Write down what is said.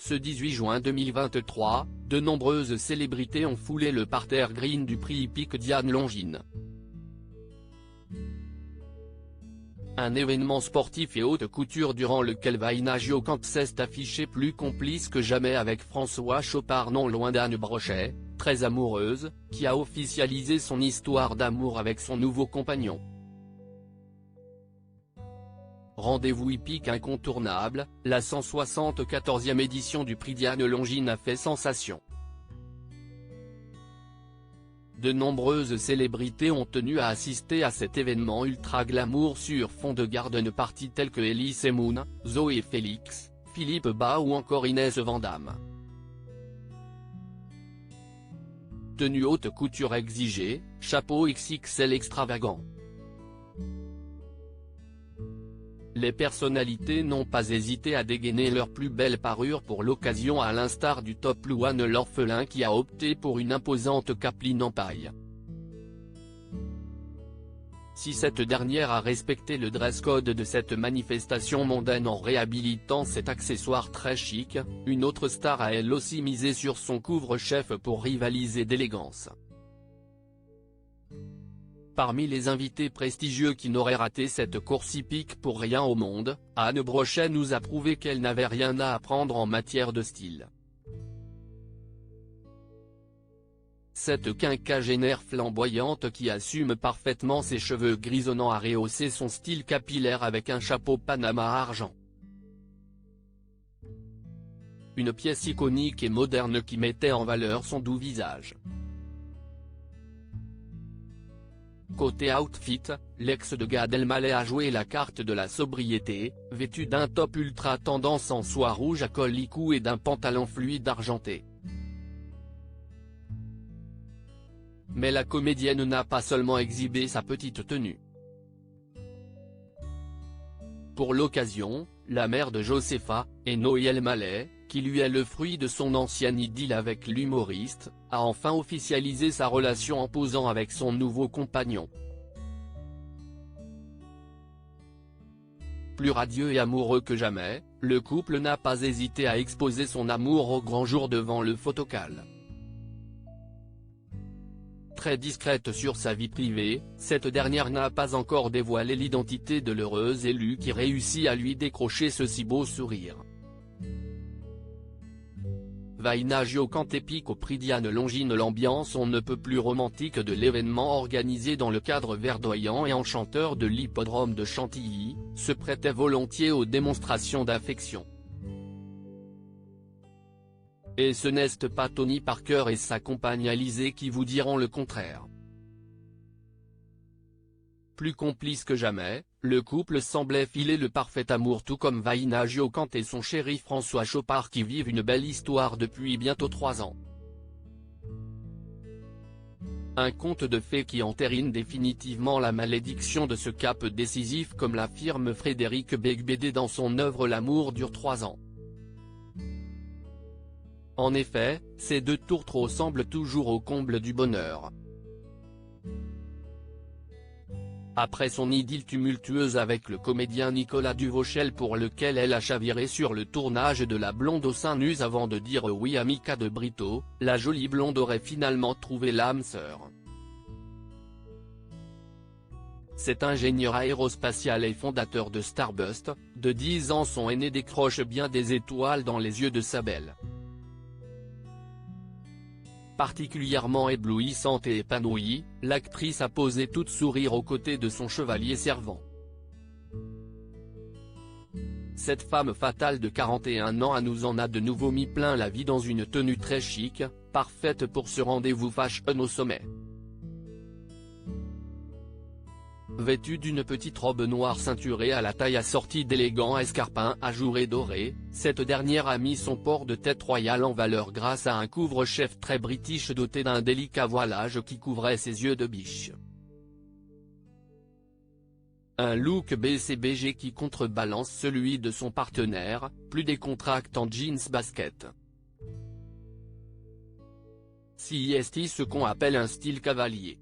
Ce 18 juin 2023, de nombreuses célébrités ont foulé le parterre green du prix hippique Diane Longines. Un événement sportif et haute couture durant lequel Vaina Giocante s'est affichée plus complice que jamais avec François Chopard non loin d'Anne Brochet, très amoureuse, qui a officialisé son histoire d'amour avec son nouveau compagnon. Rendez-vous hippique incontournable, la 174e édition du prix Diane Longines a fait sensation. De nombreuses célébrités ont tenu à assister à cet événement ultra glamour sur fond de garden party tels que Elise Moon, Zoé Félix, Philippe Bas ou encore Inès Vandamme. Tenue haute couture exigée, chapeau XXL extravagant. Les personnalités n'ont pas hésité à dégainer leur plus belle parure pour l'occasion à l'instar du top Louane l'orphelin qui a opté pour une imposante capeline en paille. Si cette dernière a respecté le dress code de cette manifestation mondaine en réhabilitant cet accessoire très chic, une autre star a elle aussi misé sur son couvre-chef pour rivaliser d'élégance. Parmi les invités prestigieux qui n'auraient raté cette course hippique pour rien au monde, Anne Brochet nous a prouvé qu'elle n'avait rien à apprendre en matière de style. Cette quinquagénaire flamboyante qui assume parfaitement ses cheveux grisonnants a rehaussé son style capillaire avec un chapeau Panama argent. Une pièce iconique et moderne qui mettait en valeur son doux visage. Côté outfit, l'ex de Gad Elmaleh a joué la carte de la sobriété, vêtue d'un top ultra tendance en soie rouge à col licou et d'un pantalon fluide argenté. Mais la comédienne n'a pas seulement exhibé sa petite tenue. Pour l'occasion, la mère de Josefa, Eno Elmaleh, qui lui est le fruit de son ancienne idylle avec l'humoriste, a enfin officialisé sa relation en posant avec son nouveau compagnon. Plus radieux et amoureux que jamais, le couple n'a pas hésité à exposer son amour au grand jour devant le photocall. Très discrète sur sa vie privée, cette dernière n'a pas encore dévoilé l'identité de l'heureuse élue qui réussit à lui décrocher ce si beau sourire. Vaina Giocante épique au prix Diane Longines. L'ambiance on ne peut plus romantique de l'événement organisé dans le cadre verdoyant et enchanteur de l'hippodrome de Chantilly, se prêtait volontiers aux démonstrations d'affection. Et ce n'est pas Tony Parker et sa compagne Alizée qui vous diront le contraire. Plus complice que jamais, le couple semblait filer le parfait amour tout comme Vaina Giocante et son chéri François Chopard qui vivent une belle histoire depuis bientôt 3 ans. Un conte de fées qui entérine définitivement la malédiction de ce cap décisif comme l'affirme Frédéric Beigbeder dans son œuvre L'amour dure 3 ans. En effet, ces deux tourtereaux semblent toujours au comble du bonheur. Après son idylle tumultueuse avec le comédien Nicolas Duvauchel pour lequel elle a chaviré sur le tournage de La blonde aux seins nus avant de dire oui à Mika de Brito, la jolie blonde aurait finalement trouvé l'âme sœur. Cet ingénieur aérospatial et fondateur de Starbust, de 10 ans son aîné décroche bien des étoiles dans les yeux de sa belle. Particulièrement éblouissante et épanouie, l'actrice a posé toute sourire aux côtés de son chevalier servant. Cette femme fatale de 41 ans nous en a de nouveau mis plein la vie dans une tenue très chic, parfaite pour ce rendez-vous fashion au sommet. Vêtue d'une petite robe noire ceinturée à la taille assortie d'élégants escarpins ajourés dorés, cette dernière a mis son port de tête royal en valeur grâce à un couvre-chef très british doté d'un délicat voilage qui couvrait ses yeux de biche. Un look BCBG qui contrebalance celui de son partenaire, plus décontractant jeans basket. C'est ce qu'on appelle un style cavalier.